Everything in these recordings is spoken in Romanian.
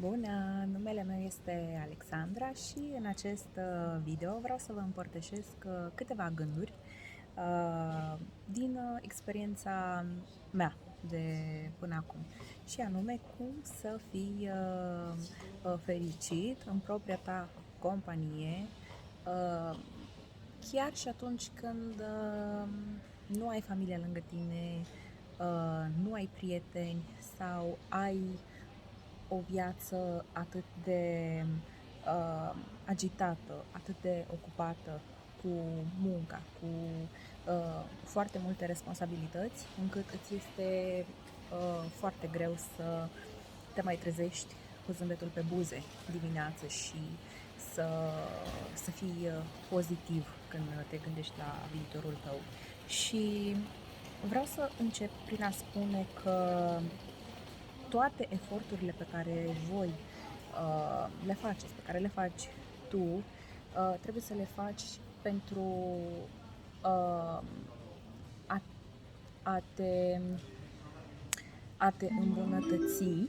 Bună! Numele meu este Alexandra și în acest video vreau să vă împărtășesc câteva gânduri din experiența mea de până acum, și anume cum să fii fericit în propria ta companie, uh, chiar și atunci când nu ai familie lângă tine, nu ai prieteni sau ai o viață atât de agitată, atât de ocupată cu munca, cu foarte multe responsabilități, încât îți este foarte greu să te mai trezești cu zâmbetul pe buze dimineață și să, să fii pozitiv când te gândești la viitorul tău. Și vreau să încep prin a spune că toate eforturile pe care voi le faceți, pe care le faci tu, trebuie să le faci pentru uh, a, a, te, a te îmbunătăți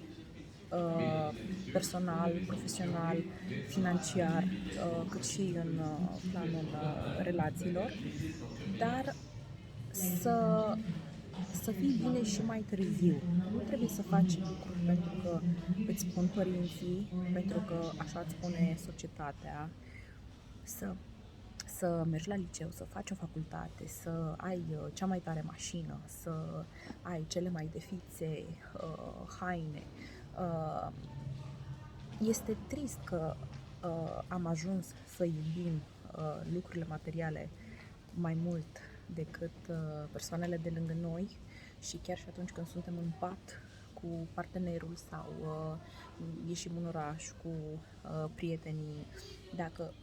personal, profesional, financiar, cât și în planul relațiilor, dar să să fii bine și mai târziu. Nu trebuie să faci lucruri pentru că îți spun părinții, pentru că așa îți spune societatea, să, să mergi la liceu, să faci o facultate, să ai cea mai tare mașină, să ai cele mai de fițe haine. Uh, Este trist că am ajuns să iubim lucrurile materiale mai mult decât persoanele de lângă noi, și chiar și atunci când suntem în pat cu partenerul sau ieșim în oraș cu prietenii, dacă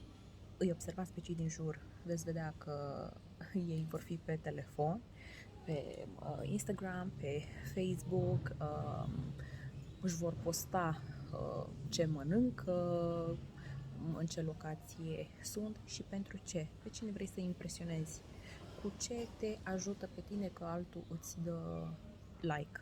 îi observați pe cei din jur, veți vedea că ei vor fi pe telefon, pe Instagram, pe Facebook, își vor posta ce mănâncă, în ce locație sunt și pentru ce. Pe cine vrei să impresionezi? Cu ce te ajută pe tine că altul îți dă like?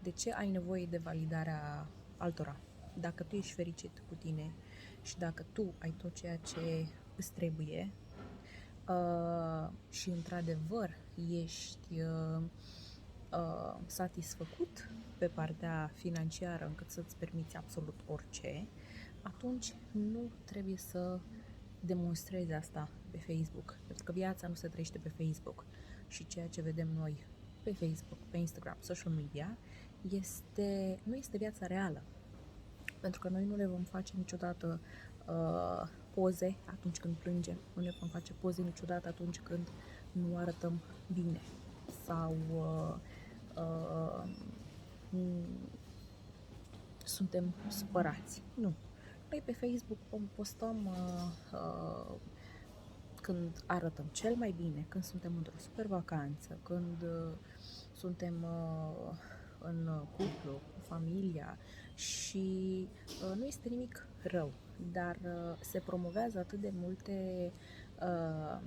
De ce ai nevoie de validarea altora? Dacă tu ești fericit cu tine și dacă tu ai tot ceea ce îți trebuie și într-adevăr ești satisfăcut pe partea financiară încât să-ți permiți absolut orice, atunci nu trebuie să demonstrezi asta pe Facebook, pentru că viața nu se trăiește pe Facebook și ceea ce vedem noi pe Facebook, pe Instagram, social media, nu este viața reală. Pentru că noi nu le vom face niciodată poze atunci când plângem, nu ne vom face poze niciodată atunci când nu arătăm bine sau suntem supărați. Nu. Noi pe Facebook postăm când arătăm cel mai bine, când suntem într-o super vacanță, când suntem în cuplu, cu familia, și nu este nimic rău, dar se promovează atât de multe uh,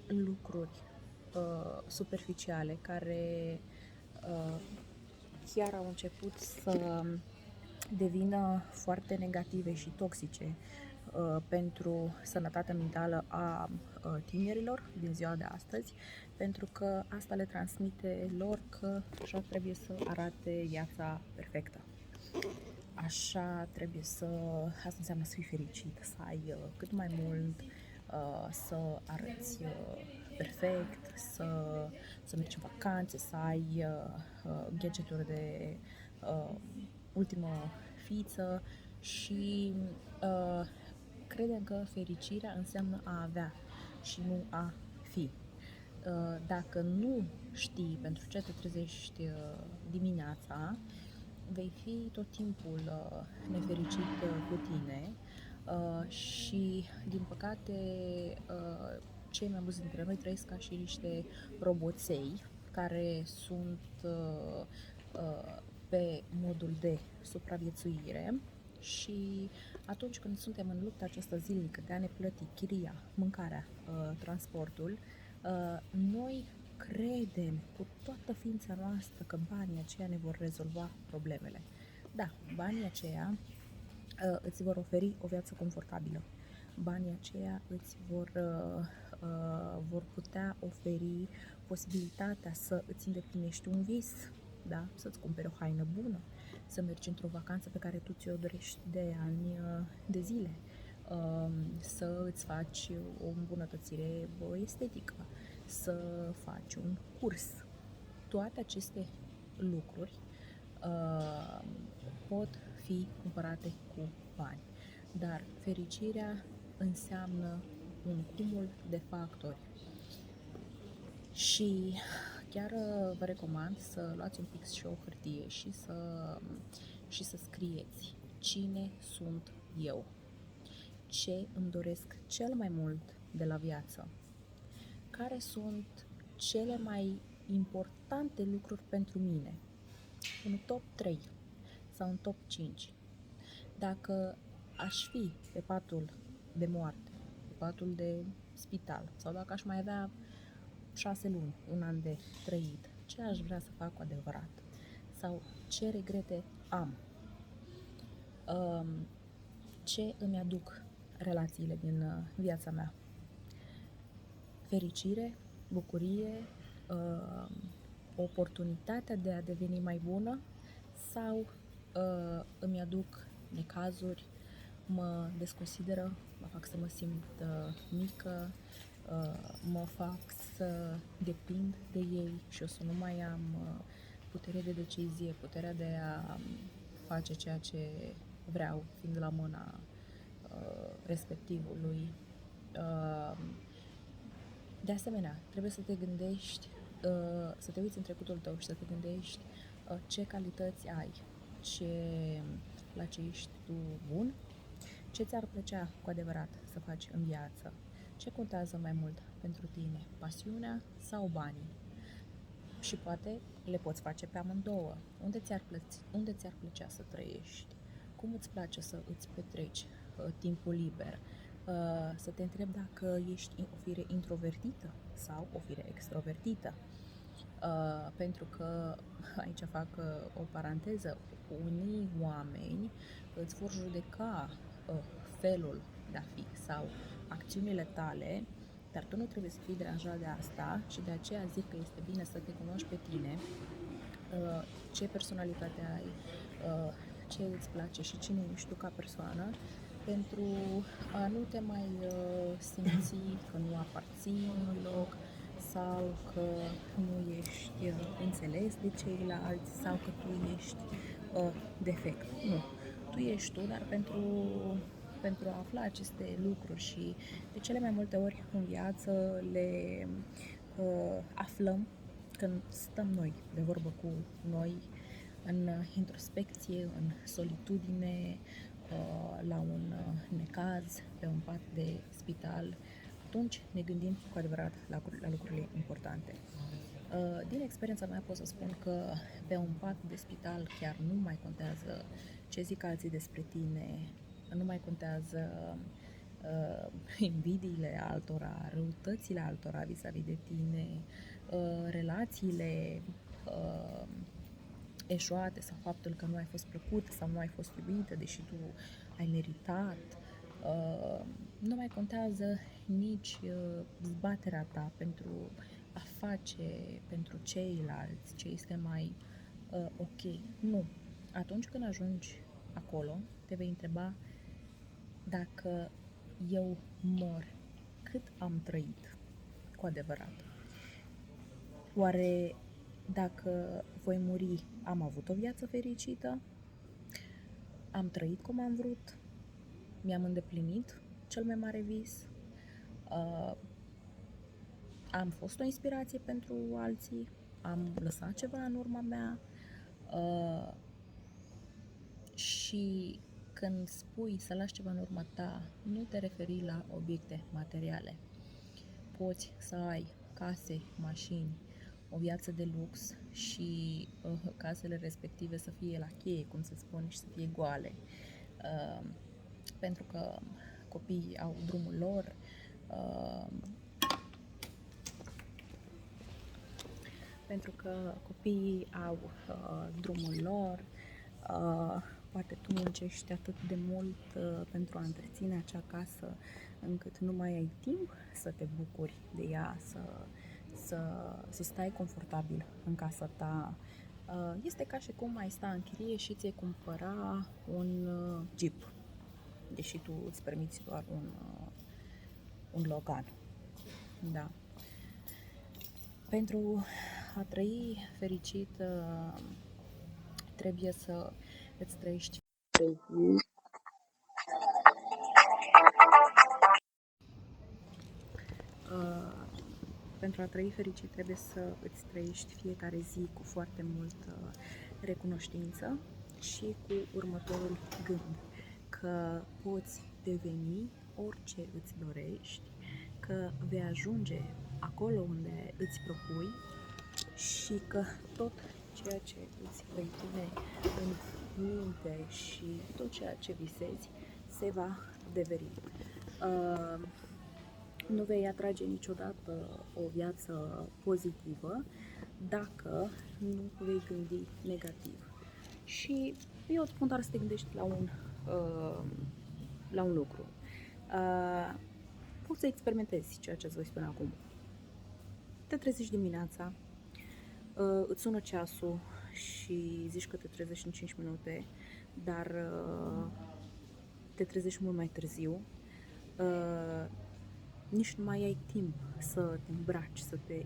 lucruri superficiale care chiar au început să devină foarte negative și toxice pentru sănătatea mentală a tinerilor din ziua de astăzi, pentru că asta le transmite lor că așa trebuie să arate viața perfectă. Asta înseamnă să fii fericit, să ai cât mai mult, să arăți perfect, să mergi în vacanțe, să ai gadgeturi de ultimă fiță și credem că fericirea înseamnă a avea și nu a fi. Dacă nu știi pentru ce te trezești dimineața, vei fi tot timpul nefericit cu tine și, din păcate, cei mai mulți dintre noi trăiesc ca și niște roboței care sunt pe modul de supraviețuire, și atunci când suntem în lupta aceasta zilnică de a ne plăti chiria, mâncarea, transportul, noi credem cu toată ființa noastră că banii aceia ne vor rezolva problemele. Da, banii aceia îți vor oferi o viață confortabilă. Banii aceia îți vor putea oferi posibilitatea să îți îndeplinești un vis, da? Să-ți cumperi o haină bună, să mergi într-o vacanță pe care tu ți-o dorești de ani de zile, să îți faci o îmbunătățire estetică, să faci un curs. Toate aceste lucruri pot fi cumpărate cu bani, dar fericirea înseamnă un cumul de factori. Și chiar vă recomand să luați un pix și o hârtie și să scrieți cine sunt eu, ce îmi doresc cel mai mult de la viață, care sunt cele mai importante lucruri pentru mine, un top 3 sau un top 5. Dacă aș fi pe patul de moarte, pe patul de spital, sau dacă aș mai avea 6 luni, un an de trăit, ce aș vrea să fac cu adevărat? Sau ce regrete am? Ce îmi aduc relațiile din viața mea? Fericire, bucurie, oportunitatea de a deveni mai bună sau îmi aduc necazuri, mă desconsideră, mă fac să mă simt mică, mă fac să depind de ei și o să nu mai am putere de decizie, puterea de a face ceea ce vreau, fiind la mâna respectivului. De asemenea, trebuie să te gândești, să te uiți în trecutul tău și să te gândești ce calități ai, la ce ești tu bun, ce ți-ar plăcea cu adevărat să faci în viață, ce contează mai mult pentru tine, pasiunea sau banii. Și poate le poți face pe amândouă. Unde ți-ar plăcea să trăiești? Cum îți place să îți petreci timpul liber? Să te întreb dacă ești o fire introvertită sau o fire extrovertită. Pentru că, aici fac o paranteză, unii oameni îți vor judeca felul de a fi sau acțiunile tale, dar tu nu trebuie să fii deranjat de asta și de aceea zic că este bine să te cunoști pe tine, ce personalitate ai, ce îți place și cine ești tu ca persoană, pentru a nu te mai simți că nu aparții unui loc sau că nu ești înțeles de ceilalți sau că tu ești defect. Nu. Tu ești tu, dar pentru a afla aceste lucruri și de cele mai multe ori în viață le aflăm când stăm noi de vorbă cu noi, în introspecție, în solitudine, la un necaz, pe un pat de spital, atunci ne gândim cu adevărat la lucrurile importante. Din experiența mea pot să spun că pe un pat de spital chiar nu mai contează ce zic alții despre tine, nu mai contează invidiile altora, răutățile altora vis-a-vis de tine, relațiile eșuate sau faptul că nu ai fost plăcută sau nu ai fost iubită, deși tu ai meritat. Nu mai contează nici zbaterea ta pentru a face pentru ceilalți ce este mai ok. Nu. Atunci când ajungi acolo, te vei întreba dacă eu mor, cât am trăit cu adevărat? Oare dacă voi muri, am avut o viață fericită? Am trăit cum am vrut? Mi-am îndeplinit cel mai mare vis? Am fost o inspirație pentru alții? Am lăsat ceva în urma mea? Și când spui să lași ceva în urma ta, nu te referi la obiecte materiale. Poți să ai case, mașini, o viață de lux și casele respective să fie la cheie, cum se spune, și să fie goale. Pentru că copiii au drumul lor, pentru că copiii au drumul lor, Poate tu muncești atât de mult pentru a întreține acea casă încât nu mai ai timp să te bucuri de ea, să stai confortabil în casa ta. Este ca și cum ai sta în chirie și ți-ai cumpăra un Jeep, deși tu îți permiți doar un Logan. Da. Pentru a trăi fericit, trebuie să îți trăiești pentru a trăi fericit trebuie să îți trăiești fiecare zi cu foarte multă recunoștință și cu următorul gând, că poți deveni orice îți dorești, că vei ajunge acolo unde îți propui și că tot ceea ce îți vei pune în minte și tot ceea ce visezi se va adeveri. Nu vei atrage niciodată o viață pozitivă dacă nu vei gândi negativ. Și eu îți spun doar să te gândești la un lucru. Poți să experimentezi ceea ce îți voi spune acum. Te trezești dimineața, îți sună ceasul și zici că te trezești în 5 minute, dar te trezești mult mai târziu. Nici nu mai ai timp să te îmbraci, să te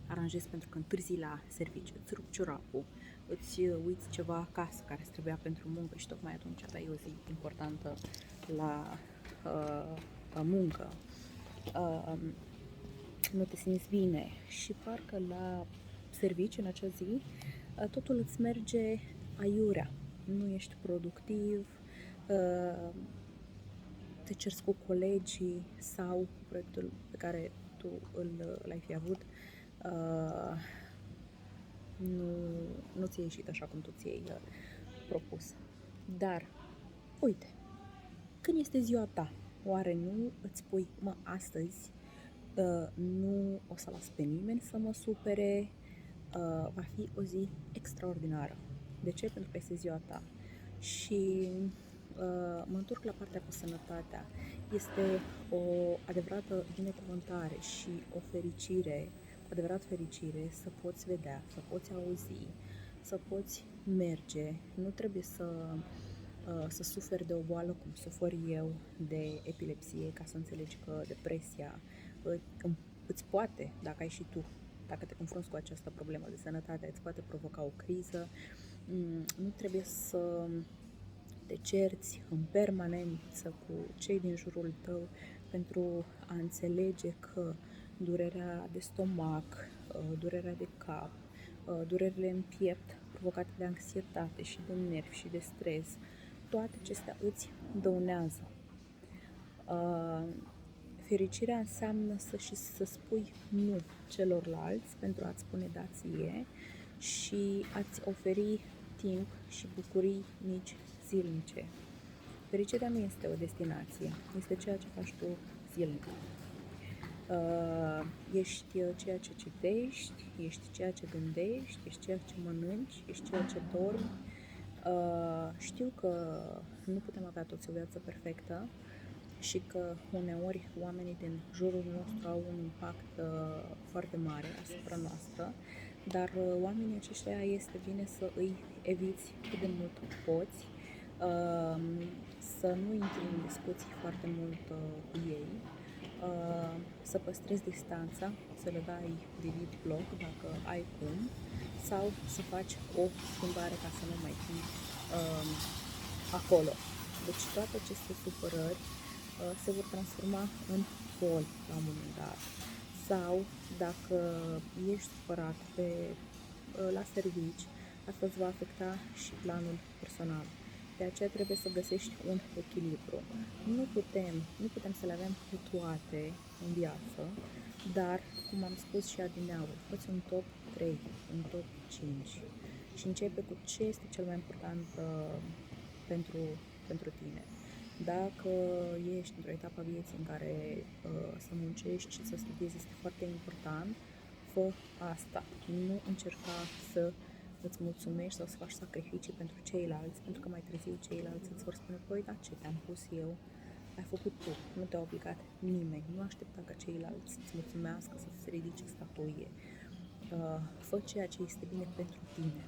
aranjezi pentru că întârzi la serviciu, îți rupi ciorapul, îți uiți ceva acasă care îți trebuia pentru muncă și tocmai atunci aveai o zi importantă la muncă. Nu te simți bine și parcă la serviciu în acea zi totul îți merge aiurea, nu ești productiv, te ceri cu colegii sau proiectul pe care tu l-ai fi avut nu ți-a ieșit așa cum tu ți-ai propus. Dar, uite, când este ziua ta, oare nu îți spui, astăzi nu o să las pe nimeni să mă supere, va fi o zi extraordinară. De ce? Pentru că este ziua ta. Și mă întorc la partea cu sănătatea. Este o adevărată binecuvântare și o fericire, o adevărată fericire să poți vedea, să poți auzi, să poți merge. Nu trebuie să suferi de o boală cum sufăr eu de epilepsie, ca să înțelegi că depresia îți poate, dacă ai și tu, dacă te confrunți cu această problemă de sănătate, îți poate provoca o criză. Nu trebuie să te cerți în permanență cu cei din jurul tău pentru a înțelege că durerea de stomac, durerea de cap, durerile în piept provocate de anxietate și de nervi și de stres, toate acestea îți dăunează. Fericirea înseamnă să spui nu celorlalți pentru a-ți spune da ție și a-ți oferi timp și bucurii mici zilnice. Fericirea nu este o destinație, este ceea ce faci tu zilnic. Ești ceea ce citești, ești ceea ce gândești, ești ceea ce mănânci, ești ceea ce dormi. Știu că nu putem avea toți o viață perfectă și că uneori oamenii din jurul nostru au un impact foarte mare asupra noastră, dar oamenii aceștia este bine să îi eviți cât de mult poți, să nu intri în discuții foarte mult cu ei, să păstrezi distanța, să le dai delete bloc dacă ai cum, sau să faci o schimbare ca să nu mai fii acolo. Deci toate aceste supărări se vor transforma în boli la un moment dat. Sau dacă ești supărat la servici, asta îți va afecta și planul personal. De aceea trebuie să găsești un echilibru. Nu putem să le avem pe toate în viață, dar, cum am spus și adineauri, fă-ți un top 3, un top 5 și începe cu ce este cel mai important pentru tine. Dacă ești într-o etapă a vieții în care să muncești și să studiezi este foarte important, fă asta. Nu încerca să îți mulțumești sau să faci sacrificii pentru ceilalți, pentru că mai târziu ceilalți îți vor spune, păi, da, ce te-am pus eu, ai făcut tu, nu te-a obligat nimeni, nu aștepta ca ceilalți să-ți mulțumească, să-ți ridice statuie. Fă ceea ce este bine pentru tine.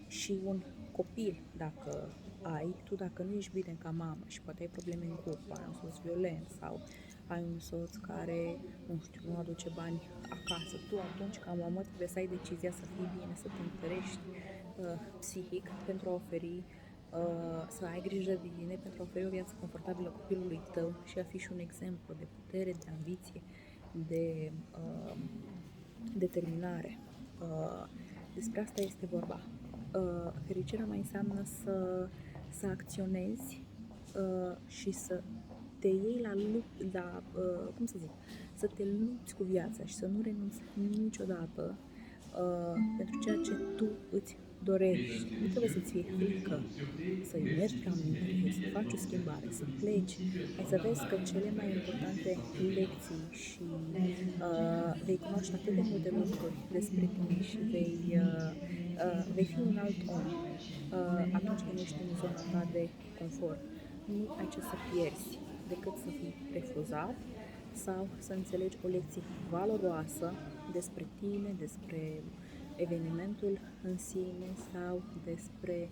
Și un copil, dacă ai, tu dacă nu ești bine ca mamă și poate ai probleme în cuplu, ai un soț violent sau ai un soț care, nu știu, nu aduce bani acasă, tu atunci ca mamă trebuie să ai decizia să fii bine, să te întărești psihic pentru a oferi, să ai grijă de tine, pentru a oferi o viață confortabilă copilului tău și a fi și un exemplu de putere, de ambiție, de determinare. Despre asta este vorba. Fericirea mai înseamnă să acționezi și să te iei cum să zic, să te lupți cu viața și să nu renunți niciodată pentru ceea ce tu îți dorești. Nu trebuie să-ți fie frică să mergi pe un interviu, să faci o schimbare, să pleci. Ai să vezi că cele mai importante lecții și vei cunoaște atât de multe lucruri despre tine și vei fi un alt om atunci când ești în zona ta de confort. Nu ai ce să pierzi decât să fii refuzat sau să înțelegi o lecție valoroasă despre tine, despre evenimentul în sine sau despre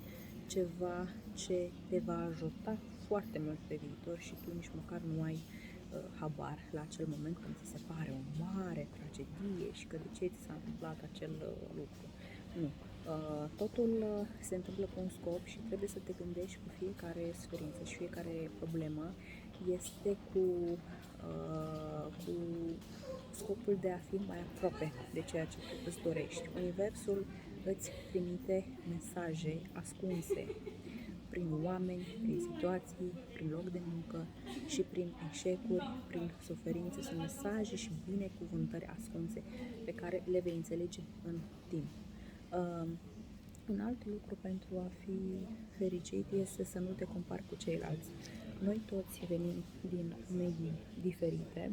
ceva ce te va ajuta foarte mult pe viitor și tu nici măcar nu ai habar la acel moment când ți se pare o mare tragedie și că de ce ți s-a întâmplat acel lucru. Nu. Totul se întâmplă cu un scop și trebuie să te gândești cu fiecare suferință și fiecare problemă este cu scopul de a fi mai aproape de ceea ce tu îți dorești. Universul îți trimite mesaje ascunse prin oameni, prin situații, prin loc de muncă și prin eșecuri, prin suferințe. Sunt mesaje și binecuvântări ascunse pe care le vei înțelege în timp. Un alt lucru pentru a fi fericit este să nu te compari cu ceilalți. Noi toți venim din medii diferite,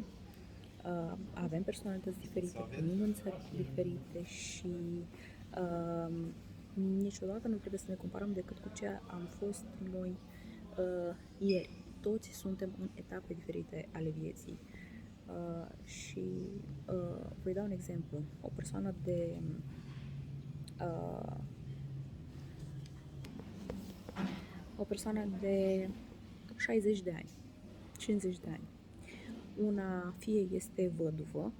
avem personalități diferite, venim în țări diferite și niciodată nu trebuie să ne comparăm decât cu ce am fost noi ieri. Toți suntem în etape diferite ale vieții. Și voi da un exemplu. O persoană de 60 de ani, 50 de ani. Una fie este văduvă,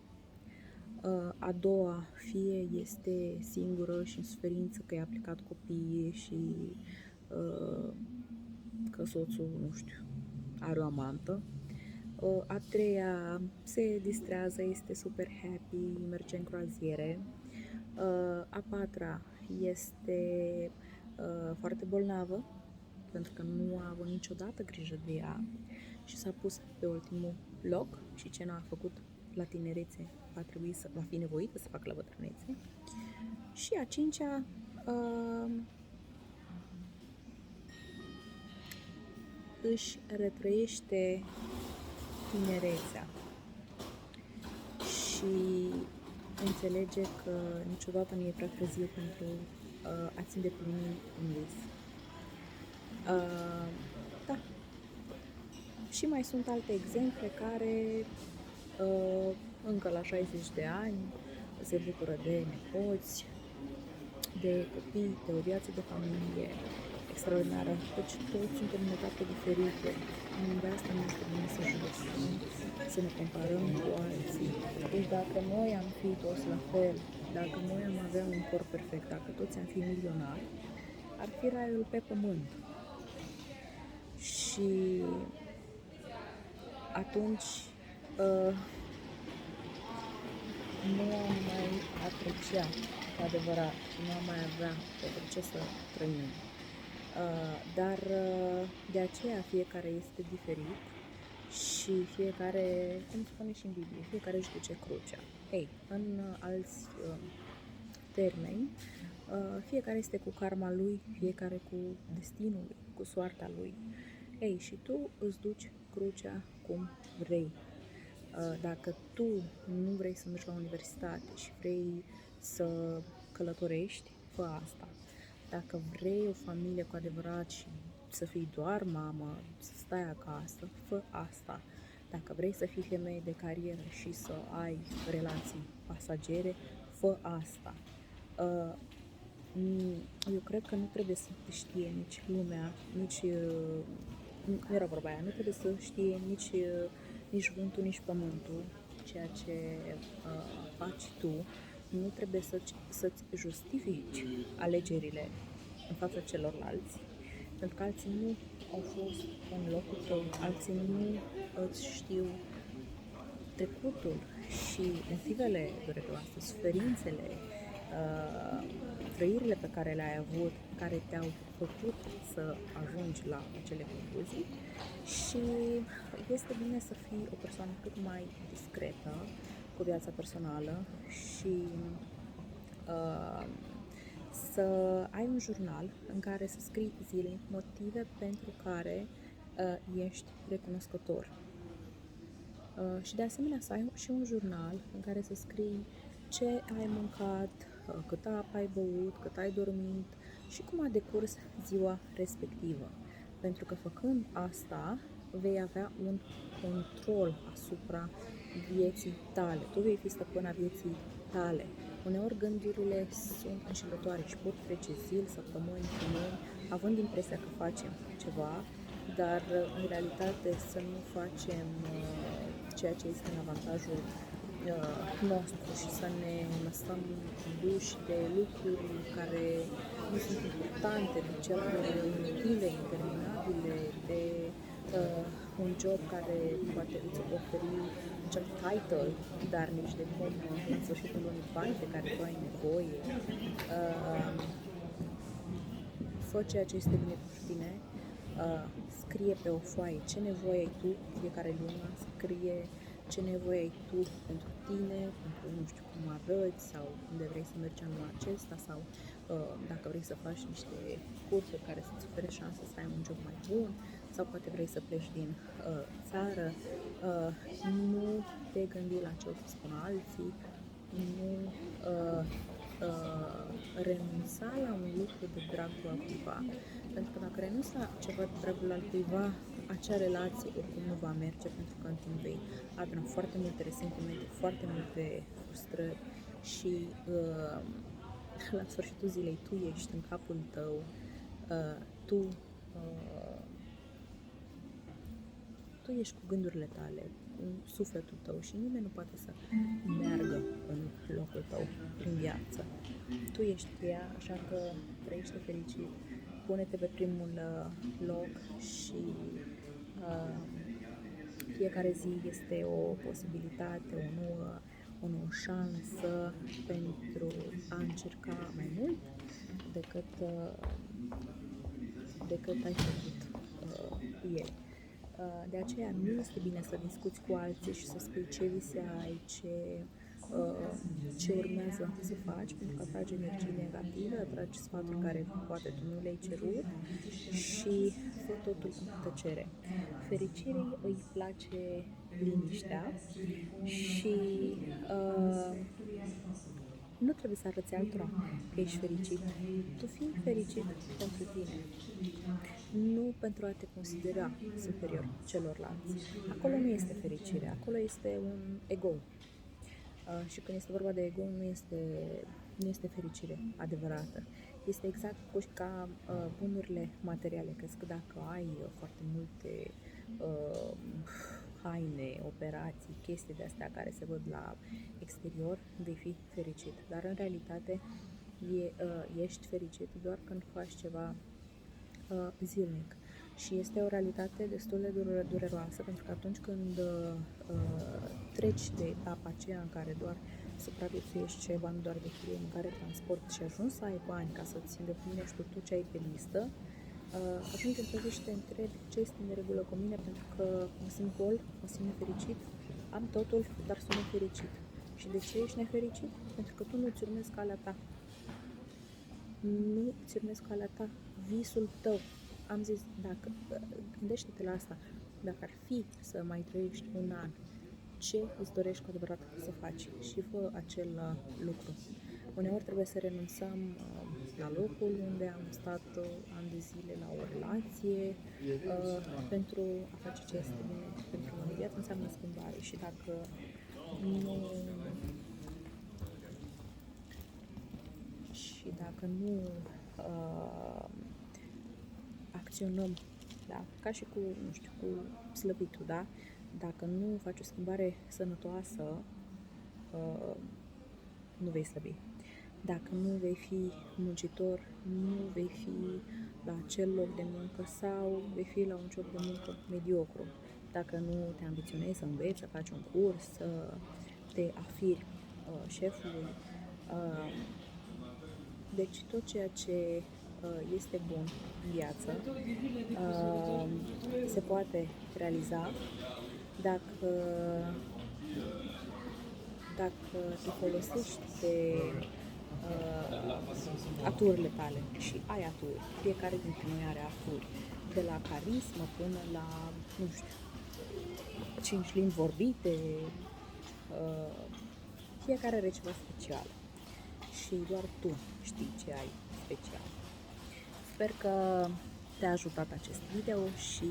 a doua fie este singură și în suferință că i-a plecat copiii și că soțul, nu știu, are o amantă. A treia se distrează, este super happy, merge în croaziere. A patra este foarte bolnavă, pentru că nu a avut niciodată grijă de ea și s-a pus pe ultimul loc și ce n-a făcut la tinerețe va fi nevoită să facă la bătrânețe. Și a cincea își retrăiește tinerețea și înțelege că niciodată nu e prea târziu pentru a-ți îndeplini un vis. Da. Și mai sunt alte exemple care încă la 60 de ani se bucură de nepoți, de copii, de o viață de familie extraordinară. Deci toți suntem în etape diferite. De asta nu este bine să judecăm, să ne comparăm cu alții. Deci dacă noi am fi toți la fel, dacă noi am avea un corp perfect, dacă toți am fi milionari, ar fi raiul pe pământ. Și atunci nu am mai aprecia cu adevărat și nu am mai avea pentru ce să trăim. Dar de aceea fiecare este diferit și fiecare, cum spune și în Biblie, fiecare își duce crucea. Ei, în alți termeni, fiecare este cu karma lui, fiecare cu destinul lui, cu soarta lui. Ei, și tu îți duci crucea cum vrei. Dacă tu nu vrei să mergi la universitate și vrei să călătorești, fă asta. Dacă vrei o familie cu adevărat și să fii doar mamă, să stai acasă, fă asta. Dacă vrei să fii femeie de carieră și să ai relații pasagere, fă asta. Eu cred că nu trebuie să știe nici lumea, nici, nu era vorba aia, nu trebuie să știe nici vântul, nici pământul, ceea ce faci tu. Nu trebuie să-ți justifici alegerile în fața celorlalți, pentru că alții nu au fost în locul tău, alții nu îți știu trecutul și motivele dureroase, suferințele, trăirile pe care le-ai avut, care te-au făcut să ajungi la acele concluzii și este bine să fii o persoană cât mai discretă cu viața personală și să ai un jurnal în care să scrii zilnic motive pentru care ești recunoscător. Și de asemenea să ai și un jurnal în care să scrii ce ai mâncat, cât apă ai băut, cât ai dormit și cum a decurs ziua respectivă. Pentru că făcând asta vei avea un control asupra vieții tale. Tu vei fi stăpâna vieții tale. Uneori gândurile sunt înșelătoare și pot trece zile, săptămâni, luni, având impresia că facem ceva, dar în realitate să nu facem ceea ce este în avantajul nostru și să ne lăsăm duși de lucruri care nu sunt importante, de cercuri inutile, interminabile, de un job care poate îți oferi acel title, dar nici de cum în sfârșitul lunii bani pe care tu ai nevoie. Fă ceea ce este bine pentru tine, scrie pe o foaie ce nevoie ai tu fiecare lună, scrie ce nevoie ai tu pentru tine, pentru nu știu cum arăți sau unde vrei să mergi anul acesta sau dacă vrei să faci niște cursuri care să-ți ofere șanse să ai un job mai bun sau poate vrei să pleci din țară, nu te gândi la ce o să spună alții, nu renunța la un lucru de dragul altcuiva, pentru că dacă renunți la ceva de dragul altcuiva, acea relație oricum nu va merge, pentru că în timp vei aduna foarte multe resentimente, foarte multe frustrări și la sfârșitul zilei tu ești în capul tău, tu ești cu gândurile tale, cu sufletul tău și nimeni nu poate să meargă în locul tău prin viață. Tu ești cu ea, așa că trăiește fericit, pune-te pe primul loc și fiecare zi este o posibilitate, o nouă șansă pentru a încerca mai mult decât ai făcut ieri. De aceea nu este bine să discuți cu alții și să spui ce vise ai, ce urmează să faci, pentru că atragi energii negative, atragi sfaturi care poate tu nu le-ai cerut și fă totul cu tăcere. Fericirii îi place liniștea și nu trebuie să arăți altora că ești fericit. Tu fii fericit pentru tine, nu pentru a te considera superior celorlalți. Acolo nu este fericire, acolo este un ego. Și când este vorba de ego, nu este fericire adevărată. Este exact ca bunurile materiale. Crezi că dacă ai foarte multe haine, operații, chestii de astea care se văd la exterior, vei fi fericit. Dar în realitate ești fericit doar când faci ceva zilnic. Și este o realitate destul de dureroasă, pentru că atunci când treci de etapa aceea în care doar supraviețuiești și ai bani doar de chirie, mâncare, transport și ajungi să ai bani ca să-ți îndeplinești tot ce ai pe listă, atunci înțelegi și te întrebi ce este în regulă cu mine, pentru că mă simt gol, mă simt nefericit, am totul, dar sunt nefericit. Și de ce ești nefericit? Pentru că tu nu-ți urmezi calea ta. Nu îți urmezi calea ta, visul tău. Am zis, gândește-te la asta, dacă ar fi să mai trăiești un an, ce îți dorești cu adevărat să faci și fă acel lucru. Uneori trebuie să renunțăm la locul unde am stat ani de zile la o relație pentru a face ce este bine pentru noi. Viața înseamnă schimbare și dacă nu acționăm, da? Ca și cu, nu știu, cu slăbitul, da? Dacă nu faci o schimbare sănătoasă, nu vei slăbi. Dacă nu vei fi muncitor, nu vei fi la acel loc de muncă sau vei fi la un job de muncă mediocru. Dacă nu te ambiționezi să înveți, să faci un curs, să te afiri șefului. Deci tot ceea ce este bun în viață se poate realiza dacă te folosești de aturile tale și ai aturi. Fiecare dintre noi are aturi. De la carismă până la, nu știu, 5 limbi vorbite. Fiecare are ceva special. Și doar tu știi ce ai special. Sper că te-a ajutat acest video și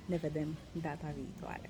ne vedem data viitoare.